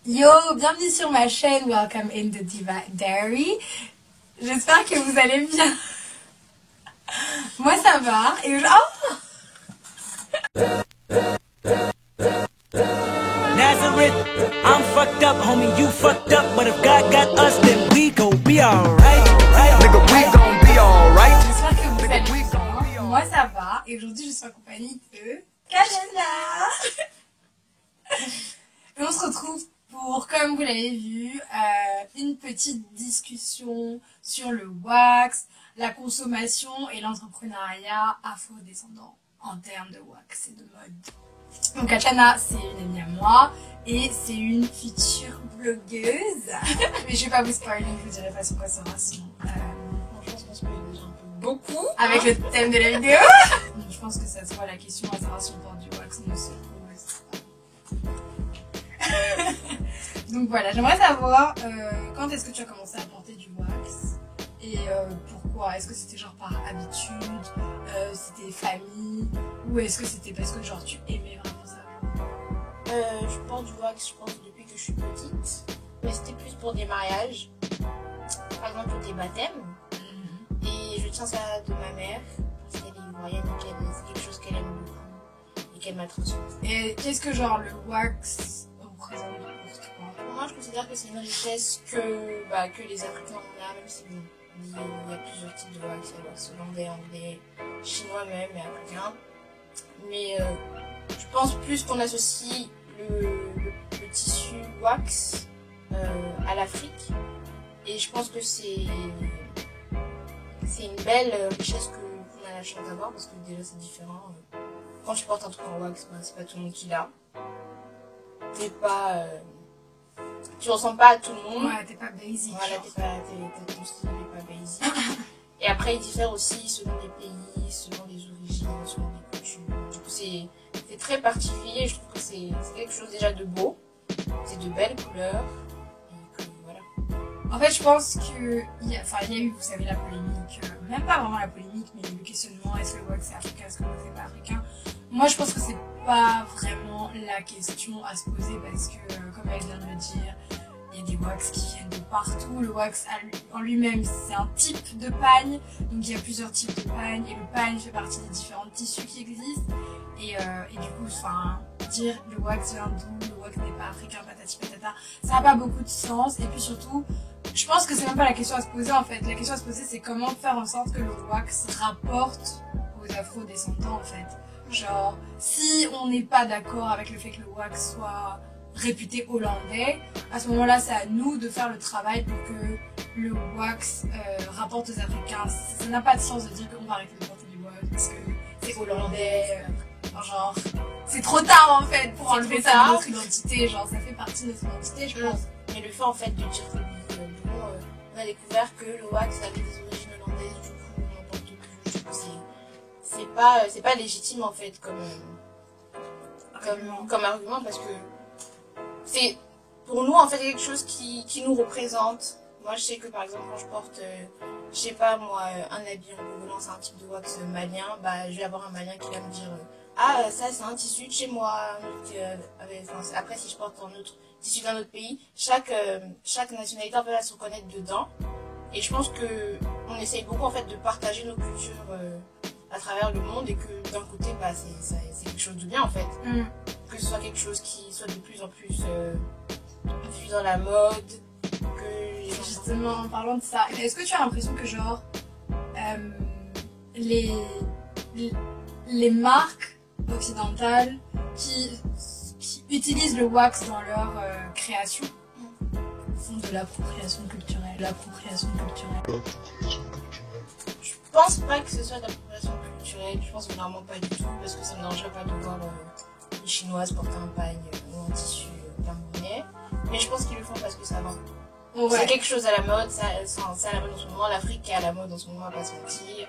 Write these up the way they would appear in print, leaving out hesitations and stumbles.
Yo, bienvenue sur ma chaîne Welcome in the Diva Diary. J'espère que vous allez bien. Moi ça va et Nazareth, I'm fucked up, homie, you fucked up, but if God got us, then we gon' be alright. Nigga, we gon' be alright. J'espère que vous allez bien. Moi ça va et aujourd'hui je suis en compagnie de Kajana. Et on se retrouve pour, comme vous l'avez vu, une petite discussion sur le wax, la consommation et l'entrepreneuriat afro-descendant en termes de wax et de mode. Donc Kajana, c'est une amie à moi et c'est une future blogueuse. Mais je vais pas vous spoiler, je vous dirai pas sur quoi sera son... Franchement, je pense qu'il y a déjà un peu beaucoup. Avec le thème de la vidéo. Donc, je pense que ça se voit la question à savoir si on porte du wax ne se pose. Donc voilà, j'aimerais savoir quand est-ce que tu as commencé à porter du wax et pourquoi. Est-ce que c'était genre par habitude, c'était famille, ou est-ce que c'était parce que genre tu aimais vraiment ça? Je porte du wax, je pense, depuis que je suis petite. Mais c'était plus pour des mariages. Par exemple, des baptêmes. Et je tiens ça de ma mère, parce qu'elle est ivoirienne et c'est quelque chose qu'elle aime beaucoup et qu'elle m'a transmis. Et qu'est-ce que genre le wax représente pour toi? Pour moi, je considère que c'est une richesse que les Africains ont là, même si bon, il y a plusieurs types de wax. Il y a le wax hollandais, anglais, chinois même, et africain. Mais je pense plus qu'on associe le tissu wax à l'Afrique. Et je pense que c'est une belle richesse qu'on a la chance d'avoir, parce que déjà c'est différent. Quand tu portes un truc en wax, c'est pas tout le monde qui l'a. Tu ressembles pas à tout le monde. Ouais, t'es pas basic. Voilà, ton style n'est pas basic. Et après, il diffère aussi selon les pays, selon les origines, selon les coutumes. Du coup, c'est très particulier. Je trouve que c'est quelque chose déjà de beau. C'est de belles couleurs. Et que voilà. En fait, je pense qu'il y a eu, vous savez, la polémique, même pas vraiment la polémique, mais le questionnement, est-ce que le wax c'est africain, est-ce que le wax c'est pas africain? Moi, je pense que c'est pas vraiment la question à se poser parce que, comme elle vient de le dire, il y a des wax qui viennent de partout. Le wax en lui-même, c'est un type de pagne, donc il y a plusieurs types de pagne, et le pagne fait partie des différents tissus qui existent. Et du coup, dire le wax vient d'où, le wax n'est pas africain, patati patata, ça n'a pas beaucoup de sens. Et puis surtout, je pense que c'est même pas la question à se poser en fait. La question à se poser, c'est comment faire en sorte que le wax rapporte aux afro-descendants en fait. Genre, si on n'est pas d'accord avec le fait que le wax soit réputé hollandais, à ce moment-là, c'est à nous de faire le travail pour que le wax rapporte aux Africains. Ça n'a pas de sens de dire qu'on va arrêter de porter du wax parce que c'est hollandais. Genre, c'est trop tard en fait pour enlever ça de notre identité. Genre, ça fait partie de notre identité, je pense. Mais le fait en fait de dire que on a découvert que le wax avait des origines hollandaises, du coup, on n'en porte plus. Du coup, c'est pas légitime en fait comme argument, parce que c'est pour nous en fait quelque chose qui nous représente. Moi je sais que par exemple quand je porte je sais pas moi un habit en volant, c'est un type de wax malien, je vais avoir un malien qui va me dire ah ça c'est un tissu de chez moi. Après si je porte un autre tissu d'un autre pays, chaque nationalité en fait va se reconnaître dedans. Et je pense que on essaye beaucoup en fait de partager nos cultures à travers le monde, et que d'un côté c'est quelque chose de bien en fait. Que ce soit quelque chose qui soit de plus en plus vu dans la mode, que justement en parlant de ça, est-ce que tu as l'impression que genre les marques occidentales qui utilisent le wax dans leur création font de l'appropriation culturelle? Je pense pas que ce soit de l'appropriation culturelle, je pense vraiment pas du tout, parce que ça me dérangerait pas de voir les Chinoises porter un pagne ou un tissu camerounais, mais je pense qu'ils le font parce que ça vend. Ouais. C'est quelque chose à la mode, c'est à la mode en ce moment, l'Afrique est à la mode en ce moment, on va pas se mentir.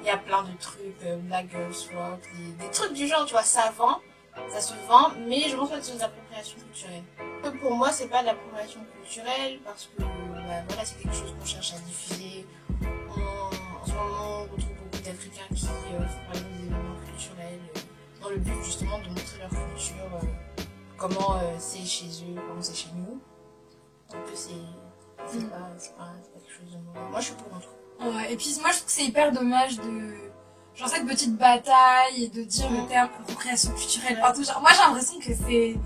Il y a plein de trucs, Black Girls Rock, des trucs du genre, tu vois, ça vend, ça se vend, mais je pense pas que c'est de l'appropriation culturelle. Pour moi, c'est pas de l'appropriation culturelle, parce que voilà, c'est quelque chose qu'on cherche à diffuser. En ce moment, on retrouve beaucoup d'Africains qui font par exemple des événements culturels dans le but justement de montrer leur culture comment c'est chez eux, comment c'est chez nous. Donc c'est pas quelque chose de mauvais. Moi je suis pour un truc. Ouais, et puis moi je trouve que c'est hyper dommage de genre cette petite bataille et de dire le terme appropriation culturelle partout. Genre, moi j'ai l'impression que c'est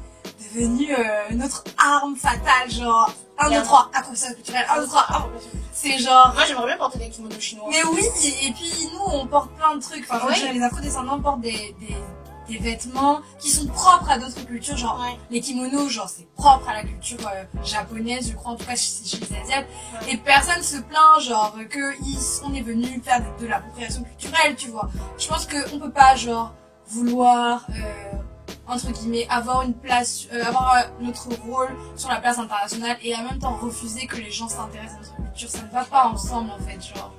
devenu notre arme fatale, genre 1, 2, 3, appropriation culturelle, 1, 2, 3, c'est genre... Moi j'aimerais bien porter des kimonos chinois. Mais oui, et puis nous on porte plein de trucs, enfin je veux dire, les afro-descendants portent des vêtements qui sont propres à d'autres cultures, genre les kimonos, genre c'est propre à la culture japonaise, je crois, en tout cas chez les Asiates, et personne se plaint, genre qu'on est venu faire de l'appropriation culturelle, tu vois. Je pense qu'on peut pas, genre, vouloir, entre guillemets, avoir une place, avoir notre rôle sur la place internationale et en même temps refuser que les gens s'intéressent à notre culture, ça ne va pas ensemble en fait, genre.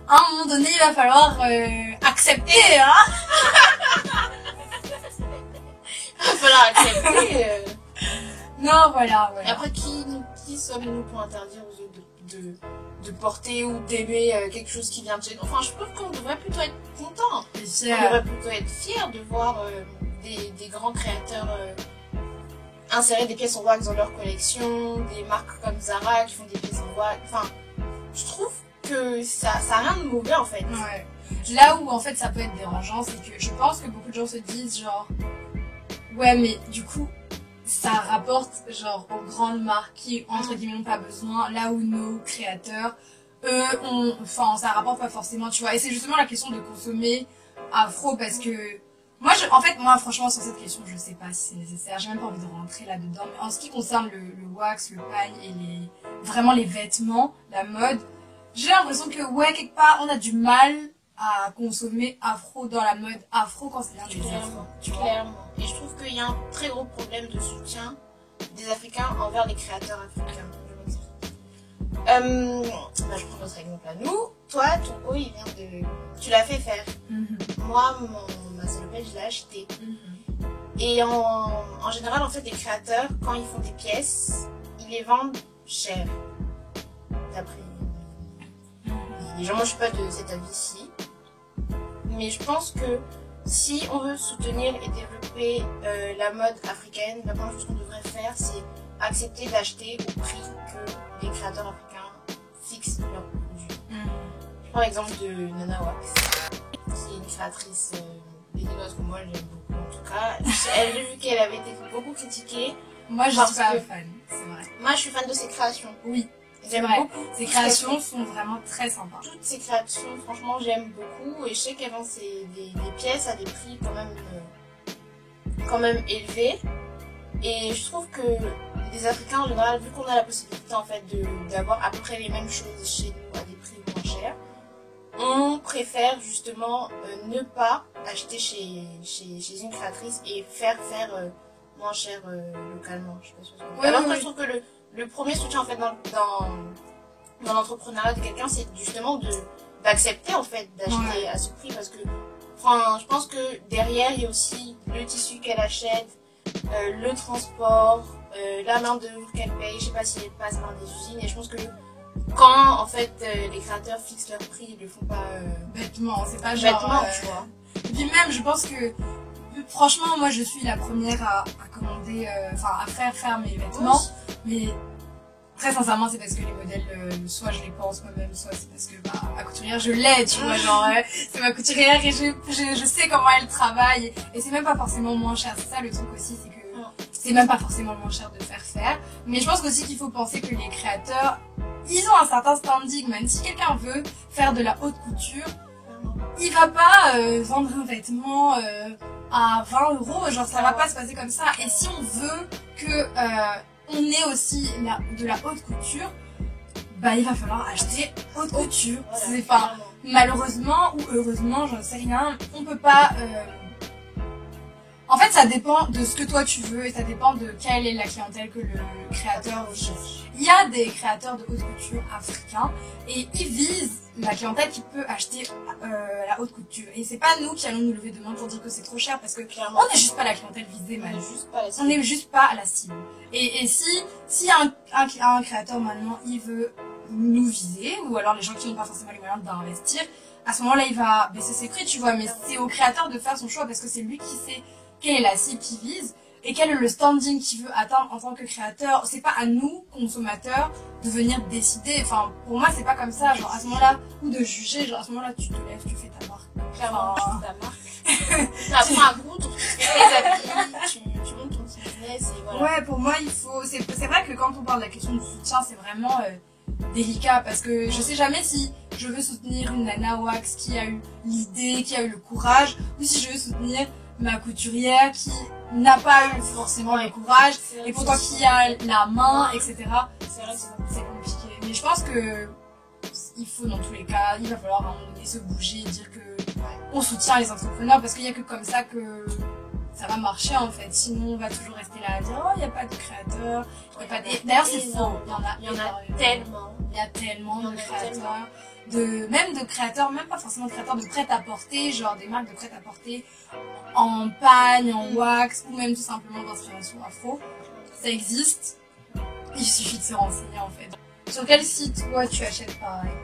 À un moment donné, il va falloir accepter, hein. Il va falloir accepter. Non, voilà. Et après, qui sommes-nous pour interdire aux autres de porter ou d'aimer quelque chose qui vient de chez nous? Enfin, je trouve qu'on devrait plutôt être content. On devrait plutôt être fiers de voir des grands créateurs insérer des pièces en wax dans leur collection, des marques comme Zara qui font des pièces en wax. Enfin, je trouve que ça a rien de mauvais en fait. Ouais. Là où en fait ça peut être dérangeant, c'est que je pense que beaucoup de gens se disent genre ouais mais du coup ça rapporte genre aux grandes marques qui entre guillemets n'ont pas besoin, là où nos créateurs eux enfin ça rapporte pas forcément, tu vois. Et c'est justement la question de consommer afro parce que moi franchement sur cette question je sais pas si c'est nécessaire, j'ai même pas envie de rentrer là-dedans, mais en ce qui concerne le wax, le pagne et vraiment les vêtements, la mode, j'ai l'impression que ouais quelque part on a du mal à consommer afro dans la mode afro quand c'est bien des afro, tu vois. Clairement. Et je trouve qu'il y a un très gros problème de soutien des Africains envers les créateurs africains. Je prends notre exemple à nous. Toi, ton haut il vient de... Tu l'as fait faire. Moi, ma salopette, je l'ai acheté. Et en général, en fait, les créateurs, quand ils font des pièces, ils les vendent cher. D'après les gens, moi je suis pas de cet avis-ci. Mais je pense que si on veut soutenir et développer la mode africaine, la première chose qu'on devrait faire, c'est accepter d'acheter au prix que les créateurs africains fixent leurs produits. Je prends l'exemple de Nana Wax, qui est une créatrice béninoise que moi j'aime beaucoup en tout cas. J'ai vu qu'elle avait été beaucoup critiquée. Moi je suis pas fan, c'est vrai. Moi je suis fan de ses créations. Oui. J'aime beaucoup. Ses créations sont vraiment très sympas. Toutes ses créations, franchement, j'aime beaucoup. Et je sais qu'elles vendent des pièces à des prix quand même élevés. Et je trouve que les Africains, en général, vu qu'on a la possibilité en fait d'avoir à peu près les mêmes choses chez nous à des prix moins chers, on préfère justement ne pas acheter chez une créatrice et faire moins cher localement. Je sais pas si vous avez... Alors que je trouve que le premier soutien en fait dans l'entrepreneuriat de quelqu'un, c'est justement d'accepter en fait d'acheter à ce prix, parce que enfin, je pense que derrière il y a aussi le tissu qu'elle achète, le transport, la main d'œuvre qu'elle paye, je sais pas si elle passe par des usines, et je pense que quand en fait les créateurs fixent leur prix, ils le font pas bêtement, c'est pas genre tu vois. Et puis même je pense que franchement moi je suis la première à commander, à faire mes vêtements, mais très sincèrement c'est parce que les modèles soit je les pense moi-même, soit c'est parce que ma couturière je l'ai, tu vois, genre c'est ma couturière et je sais comment elle travaille, et c'est même pas forcément moins cher. C'est ça le truc aussi, c'est que c'est même pas forcément moins cher de faire, mais je pense aussi qu'il faut penser que les créateurs ils ont un certain standing, même si quelqu'un veut faire de la haute couture, il va pas vendre un vêtement à 20 €, genre ça va pas se passer comme ça. Et si on veut que on ait aussi de la haute couture, bah il va falloir acheter haute couture. C'est pas malheureusement ou heureusement, j'en sais rien, on peut pas en fait ça dépend de ce que toi tu veux et ça dépend de quelle est la clientèle que le créateur cherche. Il y a des créateurs de haute couture africains et ils visent la clientèle qui peut acheter la haute couture, et c'est pas nous qui allons nous lever demain pour dire que c'est trop cher, parce que on n'est juste pas la clientèle visée, on n'est juste pas la cible. Et si un créateur maintenant il veut nous viser, ou alors les gens qui n'ont pas forcément les moyens d'investir, à ce moment-là il va baisser ses prix, tu vois, mais c'est au créateur de faire son choix parce que c'est lui qui sait quelle est la cible qu'il vise. et quel est le standing qu'il veut atteindre en tant que créateur. C'est pas à nous, consommateurs, de venir décider. Enfin, pour moi, c'est pas comme ça, genre, à ce moment-là, ou de juger, genre, à ce moment-là, tu te lèves, tu fais ta marque. Clairement, tu fais ta marque. Tu apprends à groupe, tu fais tes habits, tu montes ton petit business, et voilà. Ouais, pour moi, il faut... C'est vrai que quand on parle de la question du soutien, c'est vraiment délicat, parce que je sais jamais si je veux soutenir une nana wax qui a eu l'idée, qui a eu le courage, ou si je veux soutenir ma couturière qui n'a pas eu forcément le courage, et pourtant qui a la main, etc. C'est vrai, C'est compliqué. Mais je pense que il faut, dans tous les cas, il va falloir à un moment donné se bouger et dire que on soutient les entrepreneurs, parce qu'il n'y a que comme ça que ça va marcher en fait. Sinon, on va toujours rester là à dire oh, il n'y a pas de créateurs. D'ailleurs, c'est faux. Il y en a tellement. Il y a tellement de créateurs. Même de créateurs, même pas forcément de créateurs, de prêt-à-porter, genre des marques de prêt-à-porter en pagne, en wax, ou même tout simplement d'inspiration afro. Ça existe. Il suffit de se renseigner en fait. Sur quel site, toi, tu achètes par exemple?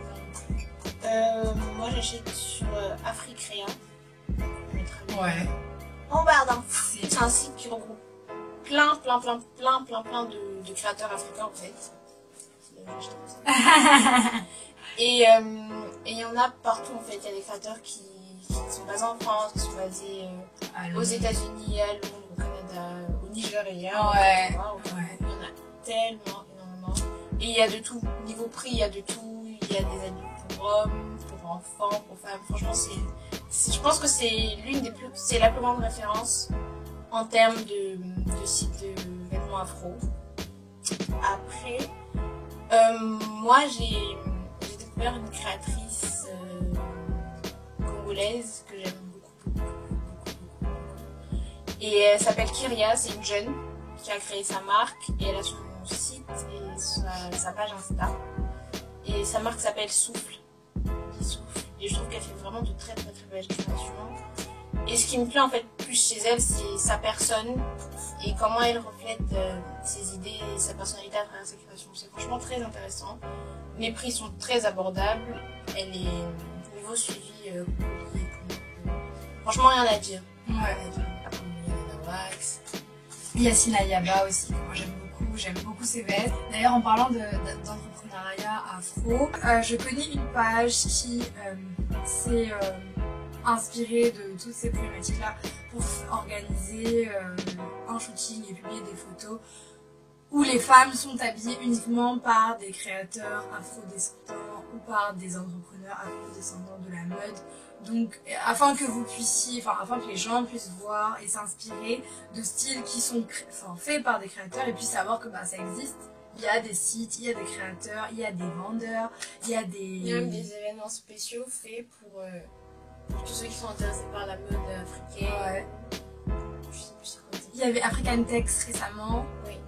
Moi, j'achète sur Africrea. Ouais. En barre d'infos. C'est un site qui regroupe plein de créateurs africains en fait. Et il y en a partout en fait. Il y a des créateurs qui sont basés en France, qui sont basés aux États-Unis, à Londres, au Canada, au Nigeria. Ouais. Il y en a tellement, énormément. Et il y a de tout. Niveau prix, il y a de tout. Il y a des habits pour hommes, pour enfants, pour femmes. Franchement, je pense que c'est c'est la plus grande référence en termes de site de vêtements afro. Après, moi j'ai découvert une créatrice congolaise que j'aime beaucoup. Et elle s'appelle Kyria, c'est une jeune qui a créé sa marque et elle a son site et sa page Insta. Et sa marque s'appelle Souffle. Et je trouve qu'elle fait vraiment de très belles créations. Et ce qui me plaît en fait plus chez elle, c'est sa personne et comment elle reflète ses idées et sa personnalité à travers ses créations. C'est franchement très intéressant. Les prix sont très abordables. Elle est niveau suivi. Franchement, rien à dire. Ouais. Il y a Sina Yaba aussi, que moi j'aime beaucoup ses vestes. D'ailleurs, en parlant d'entrepreneuriat afro, je connais une page qui s'est inspirée de toutes ces problématiques-là pour organiser un shooting et publier des photos où les femmes sont habillées uniquement par des créateurs afro-descendants ou par des entrepreneurs afro-descendants de la mode. Donc, afin que les gens puissent voir et s'inspirer de styles qui sont faits par des créateurs et puis savoir que ça existe. Il y a des sites, il y a des créateurs, il y a des vendeurs, il y a même des événements spéciaux faits pour tous ceux qui sont intéressés par la mode africaine. Ouais. Je sais plus quoi dire. Il y avait African Tex récemment. Oui.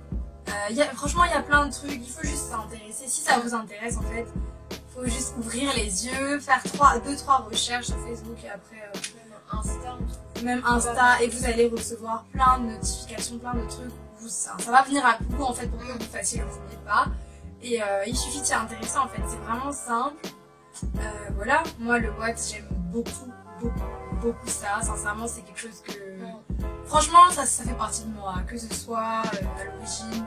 Franchement, il y a plein de trucs, il faut juste s'intéresser. Si ça vous intéresse, en fait, il faut juste ouvrir les yeux, faire 2-3 recherches sur Facebook et après même Insta, et vous allez recevoir plein de notifications, plein de trucs. Ça va venir à vous en fait pour que vous fassiez le premier pas. Et il suffit de s'y intéresser en fait, c'est vraiment simple. Voilà, moi le wax, j'aime beaucoup ça. Sincèrement, c'est quelque chose que... Franchement, ça fait partie de moi, que ce soit à l'origine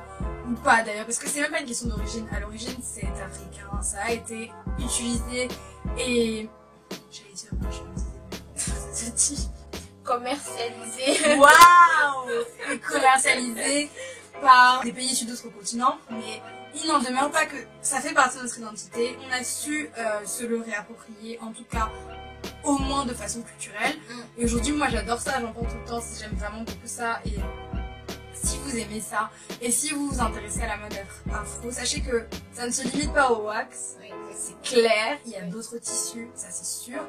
ou pas d'ailleurs, parce que c'est même pas une question d'origine. À l'origine, c'est africain, ça a été utilisé et... J'allais dire, je me disais, commercialisé. Waouh! Et commercialisé par des pays issus d'autres continents, mais il n'en demeure pas que ça fait partie de notre identité. On a su se le réapproprier, en tout cas au moins de façon culturelle. Et aujourd'hui, moi j'adore ça, j'en parle tout le temps, j'aime vraiment beaucoup ça. Et si vous aimez ça, et si vous vous intéressez à la mode afro, sachez que ça ne se limite pas au wax, c'est clair, il y a d'autres tissus, ça c'est sûr.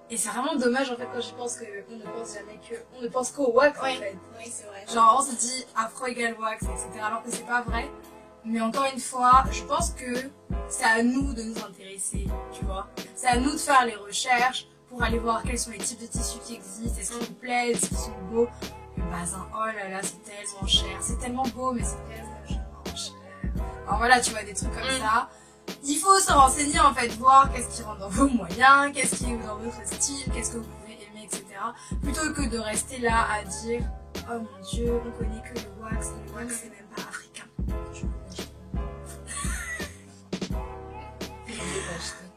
Et c'est vraiment dommage en fait quand j'y pense qu'on ne pense jamais on ne pense qu'au wax en fait. Oui, c'est vrai. Genre on se dit afro égale wax, etc. Alors que c'est pas vrai. Mais encore une fois, je pense que c'est à nous de nous intéresser, tu vois. C'est à nous de faire les recherches pour aller voir quels sont les types de tissus qui existent, est-ce qu'ils nous plaisent, est-ce qu'ils sont beaux. Le bazin, oh là là, c'est tellement cher, c'est tellement beau, mais c'est tellement cher. Alors voilà, tu vois, des trucs comme ça. Il faut se renseigner en fait, voir qu'est-ce qui rentre dans vos moyens, qu'est-ce qui est dans votre style, qu'est-ce que vous pouvez aimer, etc. Plutôt que de rester là à dire oh mon dieu, on connaît que le wax, et le wax c'est même pas africain.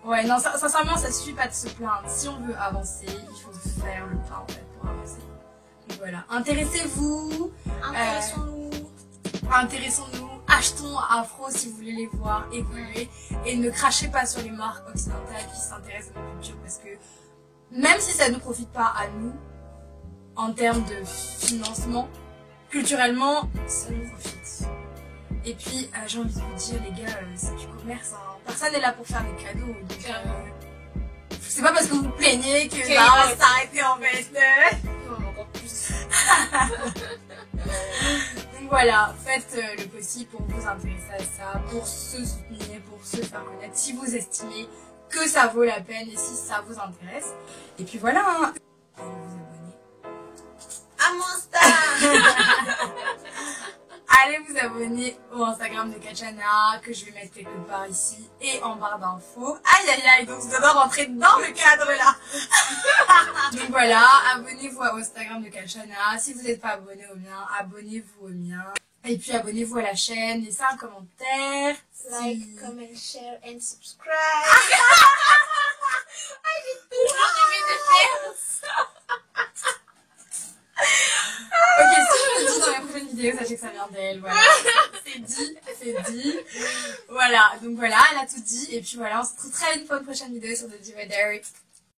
Ouais, non, sincèrement, ça suffit pas de se plaindre. Si on veut avancer, il faut faire le pas en fait pour avancer. Donc voilà, intéressez-vous. Intéressons-nous. Achetons Afro si vous voulez les voir évoluer. Et ne crachez pas sur les marques occidentales qui s'intéressent à notre culture parce que même si ça ne profite pas à nous, en termes de financement, culturellement, ça nous profite. Et puis, j'ai envie de vous dire, les gars, c'est du commerce. Hein. Personne n'est là pour faire des cadeaux. Donc, c'est pas parce que vous vous plaignez que ça va s'arrêter en fait. Encore plus. Donc voilà, faites le possible pour vous intéresser à ça, pour se soutenir, pour se faire connaître, si vous estimez que ça vaut la peine et si ça vous intéresse. Et puis voilà, hein. Allez vous abonner. À mon Insta. Allez vous abonner au Instagram de Kachana, que je vais mettre quelque part ici et en barre d'infos. Aïe aïe aïe, donc je dois rentrer dans le cadre là. Donc voilà, abonnez-vous au Instagram de Kachana. Si vous n'êtes pas abonné au mien, abonnez-vous au mien. Et puis abonnez-vous à la chaîne, laissez un commentaire. Like, comment, share and subscribe. Ok, si je le dis dans la prochaine vidéo, sachez que ça vient d'elle, voilà. C'est dit, c'est dit. Voilà, donc voilà, elle a tout dit. Et puis voilà, on se retrouve très vite pour une prochaine vidéo sur The Diva Diary.